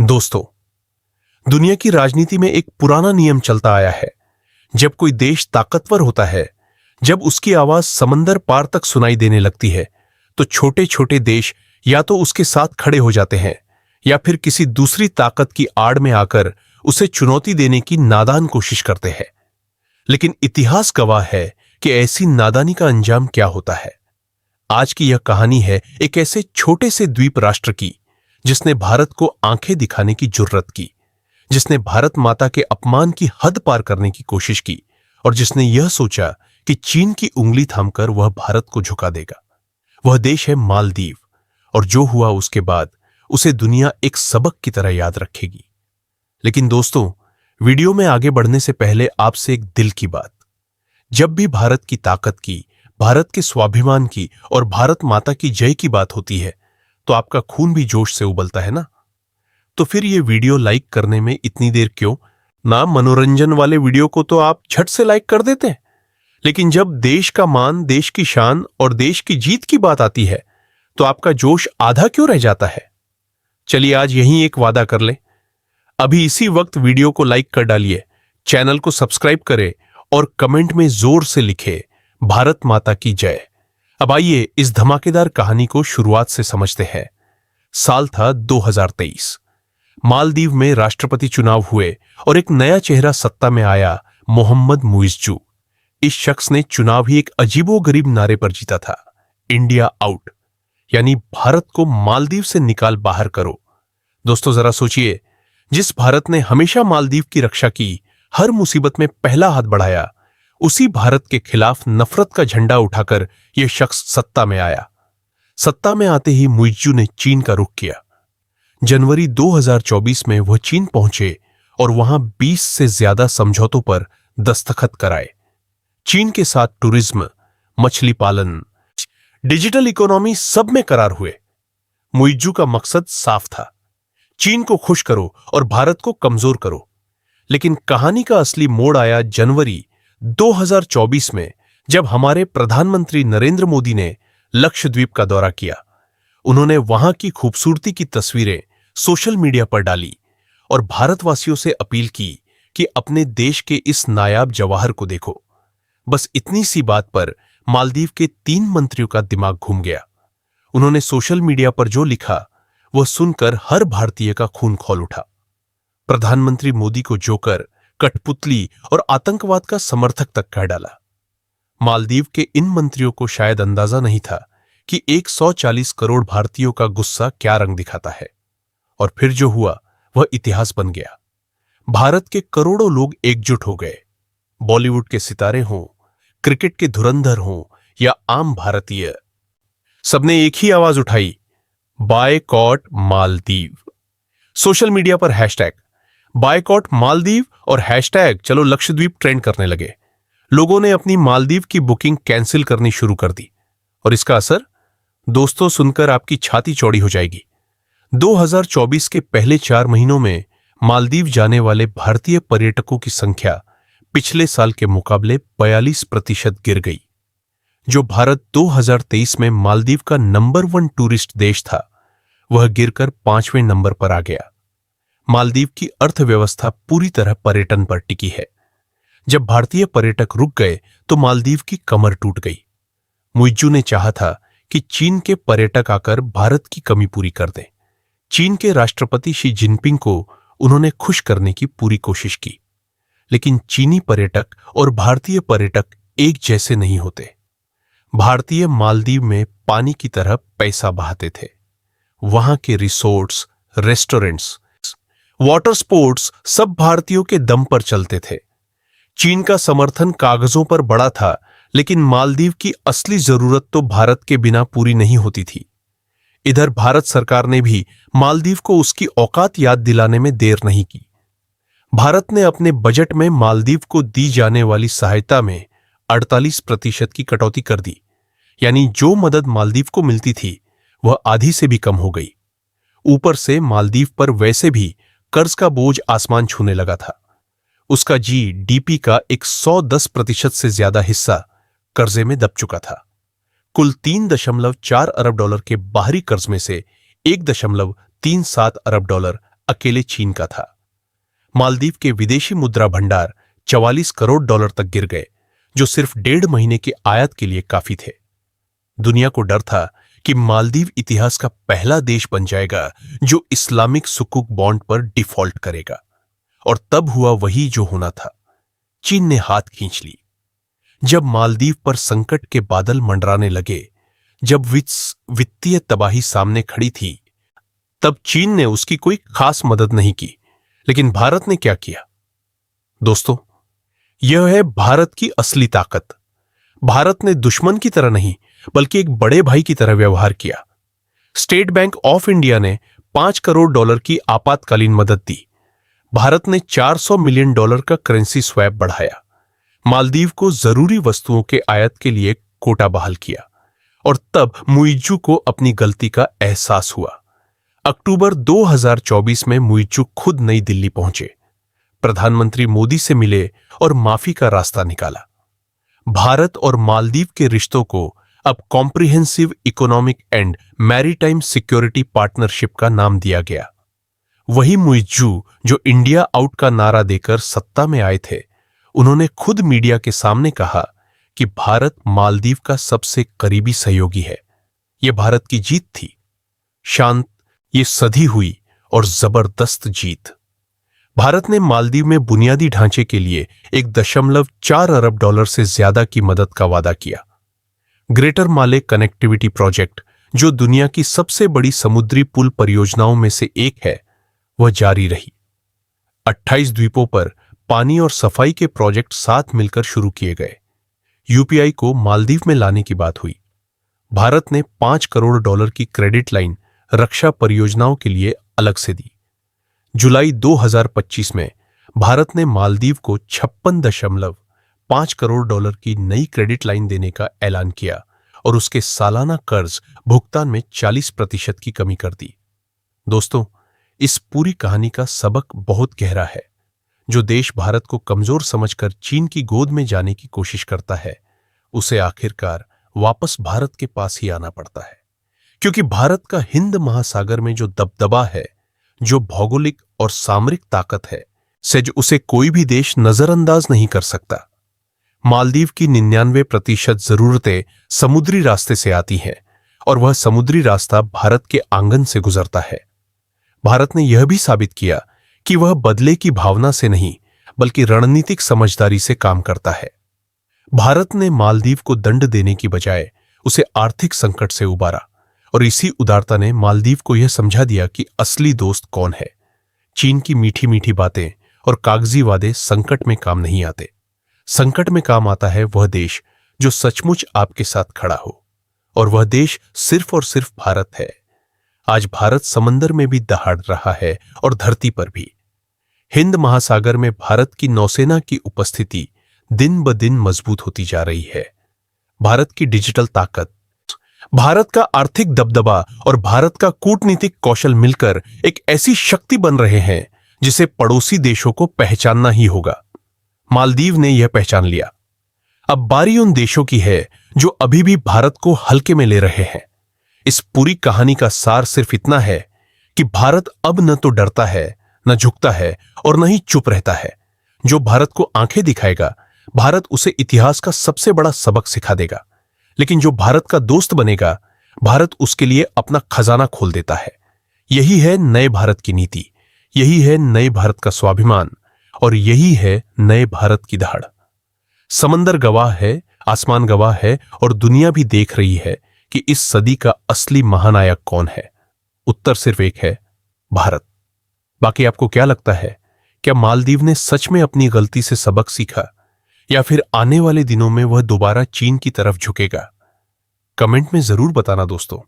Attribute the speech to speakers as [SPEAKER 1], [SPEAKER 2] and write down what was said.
[SPEAKER 1] दोस्तों, दुनिया की राजनीति में एक पुराना नियम चलता आया है। जब कोई देश ताकतवर होता है, जब उसकी आवाज समंदर पार तक सुनाई देने लगती है, तो छोटे छोटे देश या तो उसके साथ खड़े हो जाते हैं या फिर किसी दूसरी ताकत की आड़ में आकर उसे चुनौती देने की नादान कोशिश करते हैं। लेकिन इतिहास गवाह है कि ऐसी नादानी का अंजाम क्या होता है। आज की यह कहानी है एक ऐसे छोटे से द्वीप राष्ट्र की, जिसने भारत को आंखें दिखाने की जुर्रत की, जिसने भारत माता के अपमान की हद पार करने की कोशिश की और जिसने यह सोचा कि चीन की उंगली थामकर वह भारत को झुका देगा। वह देश है मालदीव, और जो हुआ उसके बाद उसे दुनिया एक सबक की तरह याद रखेगी। लेकिन दोस्तों, वीडियो में आगे बढ़ने से पहले आपसे एक दिल की बात। जब भी भारत की ताकत की, भारत के स्वाभिमान की और भारत माता की जय की बात होती है, तो आपका खून भी जोश से उबलता है ना? तो फिर ये वीडियो लाइक करने में इतनी देर क्यों? ना मनोरंजन वाले वीडियो को तो आप झट से लाइक कर देते हैं, लेकिन जब देश का मान, देश की शान और देश की जीत की बात आती है, तो आपका जोश आधा क्यों रह जाता है? चलिए आज यहीं एक वादा कर लें। अभी इसी वक्त वीडियो को लाइक कर डालिए, चैनल को सब्सक्राइब करें और कमेंट में जोर से लिखे भारत माता की जय। अब आइए इस धमाकेदार कहानी को शुरुआत से समझते हैं। साल था 2023। मालदीव में राष्ट्रपति चुनाव हुए और एक नया चेहरा सत्ता में आया, मोहम्मद मुइज़्ज़ू। इस शख्स ने चुनाव ही एक अजीबोगरीब नारे पर जीता था, इंडिया आउट, यानी भारत को मालदीव से निकाल बाहर करो। दोस्तों जरा सोचिए, जिस भारत ने हमेशा मालदीव की रक्षा की, हर मुसीबत में पहला हाथ बढ़ाया, उसी भारत के खिलाफ नफरत का झंडा उठाकर यह शख्स सत्ता में आया। सत्ता में आते ही मुइज़्ज़ू ने चीन का रुख किया। जनवरी 2024 में वह चीन पहुंचे और वहां 20 से ज्यादा समझौतों पर दस्तखत कराए। चीन के साथ टूरिज्म, मछली पालन, डिजिटल इकोनॉमी सब में करार हुए। मुइज़्ज़ू का मकसद साफ था, चीन को खुश करो और भारत को कमजोर करो। लेकिन कहानी का असली मोड़ आया जनवरी 2024 में, जब हमारे प्रधानमंत्री नरेंद्र मोदी ने लक्षद्वीप का दौरा किया। उन्होंने वहां की खूबसूरती की तस्वीरें सोशल मीडिया पर डाली और भारतवासियों से अपील की कि अपने देश के इस नायाब जवाहर को देखो। बस इतनी सी बात पर मालदीव के 3 मंत्रियों का दिमाग घूम गया। उन्होंने सोशल मीडिया पर जो लिखा, वह सुनकर हर भारतीय का खून खौल उठा। प्रधानमंत्री मोदी को जोकर, कठपुतली और आतंकवाद का समर्थक तक कह डाला। मालदीव के इन मंत्रियों को शायद अंदाजा नहीं था कि 140 करोड़ भारतीयों का गुस्सा क्या रंग दिखाता है। और फिर जो हुआ वह इतिहास बन गया। भारत के करोड़ों लोग एकजुट हो गए। बॉलीवुड के सितारे हों, क्रिकेट के धुरंधर हों या आम भारतीय, सबने एक ही आवाज उठाई, बायकॉट मालदीव। सोशल मीडिया पर हैशटैग बायकॉट मालदीव और हैशटैग चलो लक्षद्वीप ट्रेंड करने लगे। लोगों ने अपनी मालदीव की बुकिंग कैंसिल करनी शुरू कर दी। और इसका असर दोस्तों सुनकर आपकी छाती चौड़ी हो जाएगी। 2024 के पहले 4 महीनों में मालदीव जाने वाले भारतीय पर्यटकों की संख्या पिछले साल के मुकाबले 42% गिर गई। जो भारत 2023 में मालदीव का नंबर 1 टूरिस्ट देश था, वह गिरकर 5वें नंबर पर आ गया। मालदीव की अर्थव्यवस्था पूरी तरह पर्यटन पर टिकी है। जब भारतीय पर्यटक रुक गए तो मालदीव की कमर टूट गई। मुइज़्ज़ू ने चाहा था कि चीन के पर्यटक आकर भारत की कमी पूरी कर दें। चीन के राष्ट्रपति शी जिनपिंग को उन्होंने खुश करने की पूरी कोशिश की। लेकिन चीनी पर्यटक और भारतीय पर्यटक एक जैसे नहीं होते। भारतीय मालदीव में पानी की तरह पैसा बहाते थे। वहां के रिसोर्ट्स, रेस्टोरेंट्स, वाटर स्पोर्ट्स सब भारतीयों के दम पर चलते थे। चीन का समर्थन कागजों पर बड़ा था, लेकिन मालदीव की असली जरूरत तो भारत के बिना पूरी नहीं होती थी। इधर भारत सरकार ने भी मालदीव को उसकी औकात याद दिलाने में देर नहीं की। भारत ने अपने बजट में मालदीव को दी जाने वाली सहायता में 48% की कटौती कर दी, यानी जो मदद मालदीव को मिलती थी वह आधी से भी कम हो गई। ऊपर से मालदीव पर वैसे भी कर्ज का बोझ आसमान छूने लगा था। उसका जीडीपी का 110% से ज्यादा हिस्सा कर्जे में दब चुका था। कुल 3.4 अरब डॉलर के बाहरी कर्ज में से 1.37 अरब डॉलर अकेले चीन का था। मालदीव के विदेशी मुद्रा भंडार 44 करोड़ डॉलर तक गिर गए, जो सिर्फ 1.5 महीने की आयात के लिए काफी थे। दुनिया को डर था कि मालदीव इतिहास का पहला देश बन जाएगा जो इस्लामिक सुकुक बॉन्ड पर डिफॉल्ट करेगा, और तब हुआ वही जो होना था। चीन ने हाथ खींच ली। जब मालदीव पर संकट के बादल मंडराने लगे, जब वित्तीय तबाही सामने खड़ी थी, तब चीन ने उसकी कोई खास मदद नहीं की। लेकिन भारत ने क्या किया? दोस्तों, यह है भारत की असली ताकत। भारत ने दुश्मन की तरह नहीं, बल्कि एक बड़े भाई की तरह व्यवहार किया। स्टेट बैंक ऑफ इंडिया ने 5 करोड़ डॉलर की आपातकालीन मदद दी। भारत ने $400 मिलियन का करेंसी स्वैप बढ़ाया। मालदीव को जरूरी वस्तुओं के आयात के लिए कोटा बहाल किया। और तब मुइज्जू को अपनी गलती का एहसास हुआ। अक्टूबर 2024 में मुइज्जू खुद नई दिल्ली पहुंचे, प्रधानमंत्री मोदी से मिले और माफी का रास्ता निकाला। भारत और मालदीव के रिश्तों को अब comprehensive economic and maritime security partnership का नाम दिया गया। वही मुइज्जू जो इंडिया आउट का नारा देकर सत्ता में आए थे, उन्होंने खुद मीडिया के सामने कहा कि भारत मालदीव का सबसे करीबी सहयोगी है। यह भारत की जीत थी, शांत, ये सधी हुई और जबरदस्त जीत। भारत ने मालदीव में बुनियादी ढांचे के लिए 1.4 अरब डॉलर से ज्यादा की मदद का वादा किया। ग्रेटर माले कनेक्टिविटी प्रोजेक्ट, जो दुनिया की सबसे बड़ी समुद्री पुल परियोजनाओं में से एक है, वह जारी रही। 28 द्वीपों पर पानी और सफाई के प्रोजेक्ट साथ मिलकर शुरू किए गए। यूपीआई को मालदीव में लाने की बात हुई। भारत ने 5 करोड़ डॉलर की क्रेडिट लाइन रक्षा परियोजनाओं के लिए अलग से दी। जुलाई 2025 में भारत ने मालदीव को 56.5 करोड़ डॉलर की नई क्रेडिट लाइन देने का ऐलान किया और उसके सालाना कर्ज भुगतान में 40% की कमी कर दी। दोस्तों, इस पूरी कहानी का सबक बहुत गहरा है। जो देश भारत को कमजोर समझकर चीन की गोद में जाने की कोशिश करता है, उसे आखिरकार वापस भारत के पास ही आना पड़ता है। क्योंकि भारत का हिंद महासागर में जो दबदबा है, जो भौगोलिक और सामरिक ताकत है, से उसे कोई भी देश नजरअंदाज नहीं कर सकता। मालदीव की 99% जरूरतें समुद्री रास्ते से आती हैं और वह समुद्री रास्ता भारत के आंगन से गुजरता है। भारत ने यह भी साबित किया कि वह बदले की भावना से नहीं, बल्कि रणनीतिक समझदारी से काम करता है। भारत ने मालदीव को दंड देने की बजाय उसे आर्थिक संकट से उबारा, और इसी उदारता ने मालदीव को यह समझा दिया कि असली दोस्त कौन है। चीन की मीठी मीठी बातें और कागजी वादे संकट में काम नहीं आते। संकट में काम आता है वह देश जो सचमुच आपके साथ खड़ा हो, और वह देश सिर्फ और सिर्फ भारत है। आज भारत समंदर में भी दहाड़ रहा है और धरती पर भी। हिंद महासागर में भारत की नौसेना की उपस्थिति दिन ब दिन मजबूत होती जा रही है। भारत की डिजिटल ताकत, भारत का आर्थिक दबदबा और भारत का कूटनीतिक कौशल मिलकर एक ऐसी शक्ति बन रहे हैं जिसे पड़ोसी देशों को पहचानना ही होगा। मालदीव ने यह पहचान लिया। अब बारी उन देशों की है जो अभी भी भारत को हल्के में ले रहे हैं। इस पूरी कहानी का सार सिर्फ इतना है कि भारत अब न तो डरता है, न झुकता है और न ही चुप रहता है। जो भारत को आंखें दिखाएगा, भारत उसे इतिहास का सबसे बड़ा सबक सिखा देगा। लेकिन जो भारत का दोस्त बनेगा, भारत उसके लिए अपना खजाना खोल देता है। यही है नए भारत की नीति, यही है नए भारत का स्वाभिमान, और यही है नए भारत की दहाड़। समंदर गवाह है, आसमान गवाह है, और दुनिया भी देख रही है कि इस सदी का असली महानायक कौन है। उत्तर सिर्फ एक है, भारत। बाकी आपको क्या लगता है? क्या मालदीव ने सच में अपनी गलती से सबक सीखा, या फिर आने वाले दिनों में वह दोबारा चीन की तरफ झुकेगा? कमेंट में जरूर बताना दोस्तों।